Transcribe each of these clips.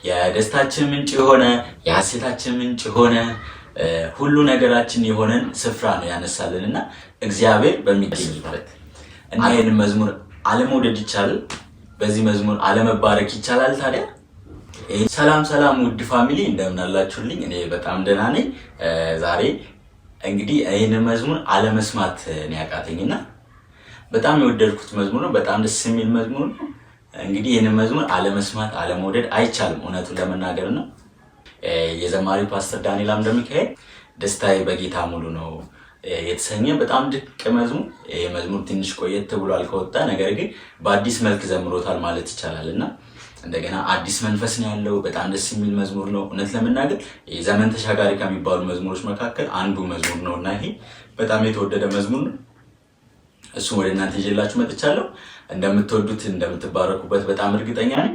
የደስታችን ምንጭ የሆነ የሐሴታችን ምንጭ የሆነ ሁሉ ነገራችን የሆነን ስፍራ ነው ያነሳልንና እግዚአብሔር በሚገኝበት እና ይህንን መዝሙር አለመውደድ ይቻላል? በዚህ መዝሙር አለመባረክ ይቻላል? ታዲያ ሰላም ሰላም ውድ ፋሚሊ እንደምን አላችሁልኝ? እኔ በጣም ደህና ነኝ። ዛሬ እንግዲህ ይህንን መዝሙር አለመስማት ነው ያቃተኝና በጣም የወደድኩት መዝሙር ነው። በጣም ደስ የሚል መዝሙር ነው። እንግዲህ ይህንን መዝሙር አለመስማት አለመውደድ አይቻልም፣ እውነቱን ለመናገር ነው። የዘማሪው ፓስተር ዳንኤል አምደ ሚካኤል ደስታዬ በጌታ ሙሉ ነው የተሰኘ በጣም ድንቅ መዝሙር። ይሄ መዝሙር ትንሽ ቆየት ብሏል ከወጣ፣ ነገር ግን በአዲስ መልክ ዘምሮታል ማለት ይቻላል እና እንደገና አዲስ መንፈስ ነው ያለው። በጣም ደስ የሚል መዝሙር ነው። እውነት ለመናገር ዘመን ተሻጋሪ ከሚባሉ መዝሙሮች መካከል አንዱ መዝሙር ነው እና ይሄ በጣም የተወደደ መዝሙር ነው። እሱም ወደ እናንተ ይዤላችሁ መጥቻለሁ። እንደምትወዱት እንደምትባረኩበት በጣም እርግጠኛ ነኝ።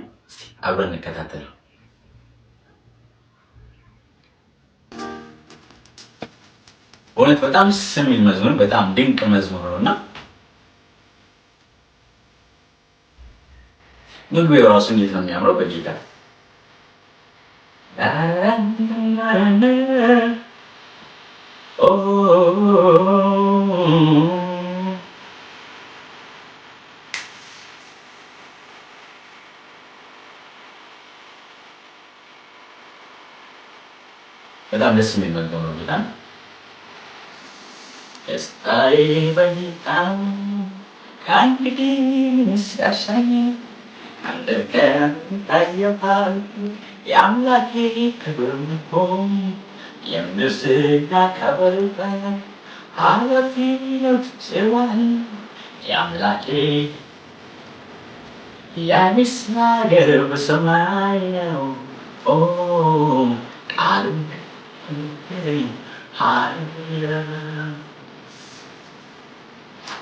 አብረን እንከታተል። በእውነት በጣም ደስ የሚል መዝሙር፣ በጣም ድንቅ መዝሙር ነው እና ምግቡ የራሱ እንዴት ነው የሚያምረው በጌታ በጣም ደስ የሚል መዝሙር ነው። በጣም ደስታዬ በጌታ ከእንግዲህ ሲያሻኝ አንድ ቀን ይታየዋል የአምላኬ ክብር መሆን የምስጋና ከበርበት ኃላፊነት ሲዋል የአምላኬ ያንስ ነገር በሰማይ ነው ቃሉ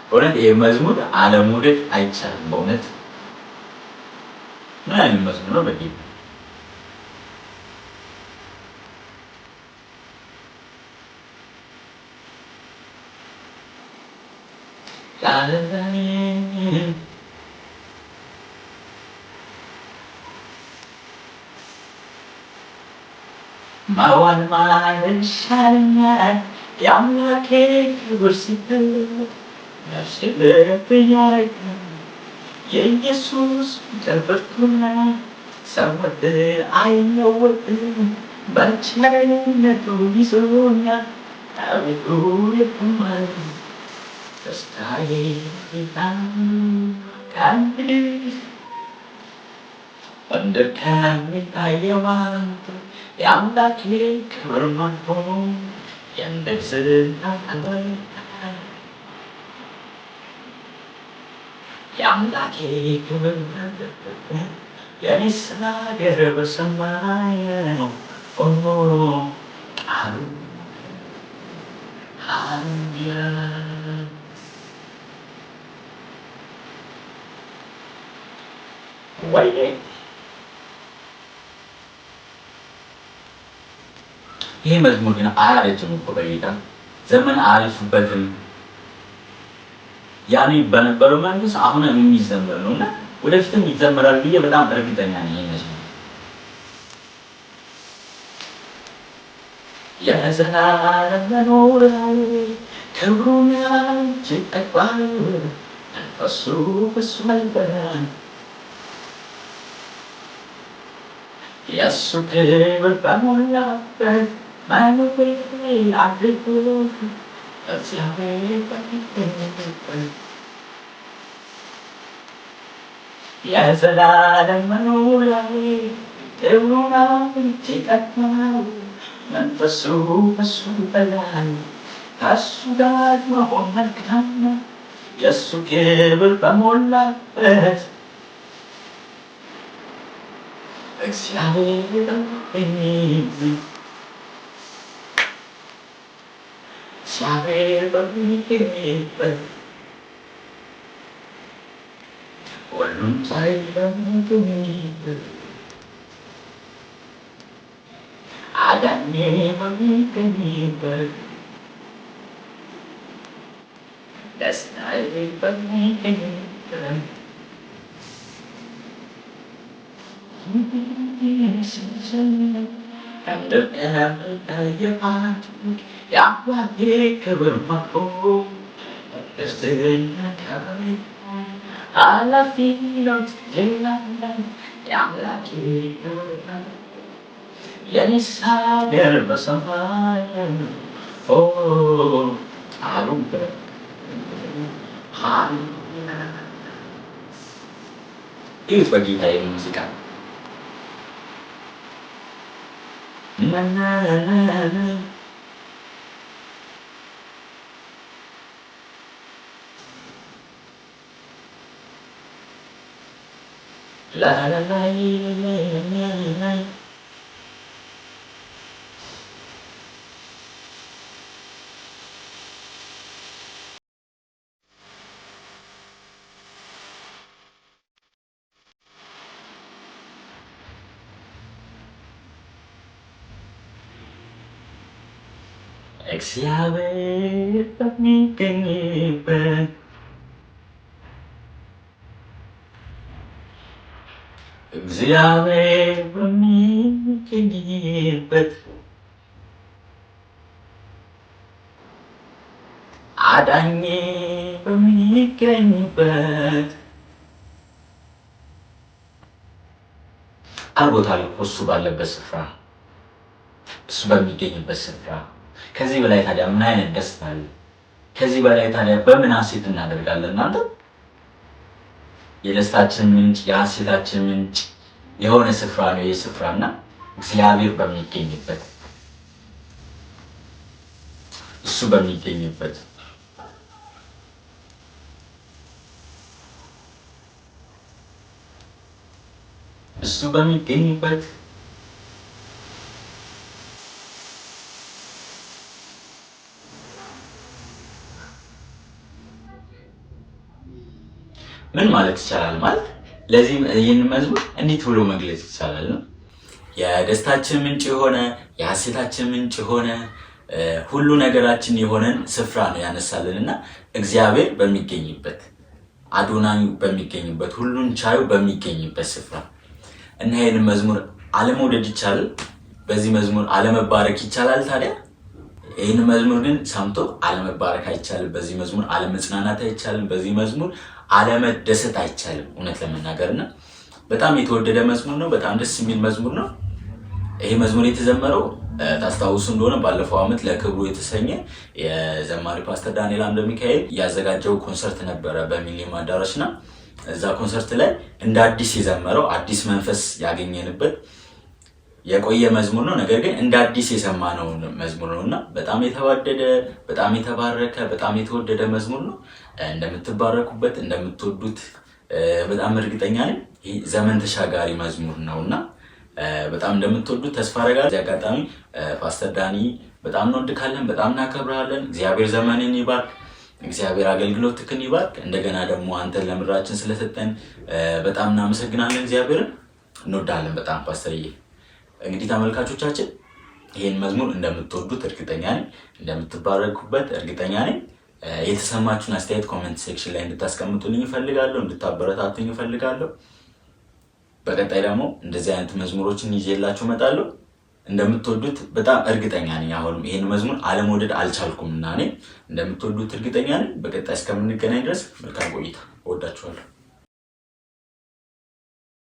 በእውነት ይህ መዝሙር አለመውደድ አይቻልም። በእውነት ምን አይነት መዝሙር ነው በጌታ ማዋል ማለሻለኛል የአምላኬ ክብር ሲገለጥ ነፍሴ ልብኝ ያረጋል የኢየሱስ ተፈርቶና ሰወድ አይለወጥም በቸርነቱ ይዞኛል አቤቱ ይቁማል ደስታዬ ከእንግዲህ እንደ ከሚታየው የአምላኬ ክብር መሆን የእንደዝና ክብር የአምላኬ ክብር የኔስ ነገር በሰማይ ነው ቃሉ ሃሌሉያ ወይ ይሄ መዝሙር ግን አያረጅም እኮ በጌታ ዘመን አያልፍበትም። ያኔ በነበረው መንፈስ አሁን የሚዘመር ነው እና ወደፊትም ይዘመራል ብዬ በጣም እርግጠኛ ነኝ። ይሄ መዝሙር የዘላለም መኖሪያ ክብሩን እጅግ ጠግቧል መንፈሱ ፈሷል የእሱ ክብር በሞላበት መኖሬ አድርጎ እግዚአብሔር በሚገኝበት የዘላለም መኖሪያዬ ክብሩን እጅግ ጠግቧል መንፈሱ ፈሷል ከእሱ ጋር መሆን መልካም ነው የእሱ ክብር በሞላበት እግዚአብሔር በሚገኝበት ሁሉም ቻይ በሚገኝበት አዳኜ በሚገኝበት ደስታዬ በሚገኝበት ይህ በጌታዬ ሙዚቃ እግዚአብሔር በሚገኝበት እግዚአብሔር በሚገኝበት አዳኜ በሚገኝበት አልቦታል እሱ ባለበት ስፍራ እሱ በሚገኝበት ስፍራ ከዚህ በላይ ታዲያ ምን አይነት ደስታ አለ? ከዚህ በላይ ታዲያ በምን ሐሴት እናደርጋለን? እናንተ የደስታችን ምንጭ የሐሴታችን ምንጭ የሆነ ስፍራ ነው። ይህ ስፍራና እግዚአብሔር በሚገኝበት እሱ በሚገኝበት እሱ በሚገኝበት ምን ማለት ይቻላል? ማለት ለዚህ ይህን መዝሙር እንዴት ብሎ መግለጽ ይቻላል ነው? የደስታችን ምንጭ የሆነ የሐሴታችን ምንጭ የሆነ ሁሉ ነገራችን የሆነን ስፍራ ነው ያነሳልንና እግዚአብሔር በሚገኝበት አዶናዩ በሚገኝበት ሁሉን ቻዩ በሚገኝበት ስፍራ እና ይህን መዝሙር አለመውደድ ይቻላል? በዚህ መዝሙር አለመባረክ ይቻላል? ታዲያ ይህን መዝሙር ግን ሰምቶ አለመባረክ አይቻልም። በዚህ መዝሙር አለመጽናናት አይቻልም። በዚህ መዝሙር አለመደሰት አይቻልም። እውነት ለመናገርና በጣም የተወደደ መዝሙር ነው። በጣም ደስ የሚል መዝሙር ነው። ይሄ መዝሙር የተዘመረው ታስታውሱ እንደሆነ ባለፈው ዓመት ለክብሩ የተሰኘ የዘማሪ ፓስተር ዳንኤል አምደ ሚካኤል ያዘጋጀው ኮንሰርት ነበረ በሚሊኒየም አዳራሽና እዛ ኮንሰርት ላይ እንደ አዲስ የዘመረው አዲስ መንፈስ ያገኘንበት የቆየ መዝሙር ነው። ነገር ግን እንደ አዲስ የሰማነው መዝሙር ነውና በጣም የተዋደደ በጣም የተባረከ በጣም የተወደደ መዝሙር ነው። እንደምትባረኩበት እንደምትወዱት በጣም እርግጠኛ ነኝ። ይህ ዘመን ተሻጋሪ መዝሙር ነውና በጣም እንደምትወዱት ተስፋ አደርጋለሁ። እዚህ አጋጣሚ ፓስተር ዳኒ በጣም እንወድካለን፣ በጣም እናከብራለን። እግዚአብሔር ዘመንን ይባርክ፣ እግዚአብሔር አገልግሎትህን ይባርክ። እንደገና ደግሞ አንተን ለምድራችን ስለሰጠን በጣም እናመሰግናለን። እግዚአብሔርን እንወዳለን በጣም ፓስተርዬ። እንግዲህ ተመልካቾቻችን ይህን መዝሙር እንደምትወዱት እርግጠኛ ነኝ፣ እንደምትባረኩበት እርግጠኛ ነኝ። የተሰማችሁን አስተያየት ኮሜንት ሴክሽን ላይ እንድታስቀምጡልኝ እፈልጋለሁ፣ እንድታበረታቱኝ እፈልጋለሁ። በቀጣይ ደግሞ እንደዚህ አይነት መዝሙሮችን ይዤላችሁ እመጣለሁ። እንደምትወዱት በጣም እርግጠኛ ነኝ። አሁንም ይህን መዝሙር አለመውደድ አልቻልኩም እና እኔ እንደምትወዱት እርግጠኛ ነኝ። በቀጣይ እስከምንገናኝ ድረስ መልካም ቆይታ። እወዳችኋለሁ።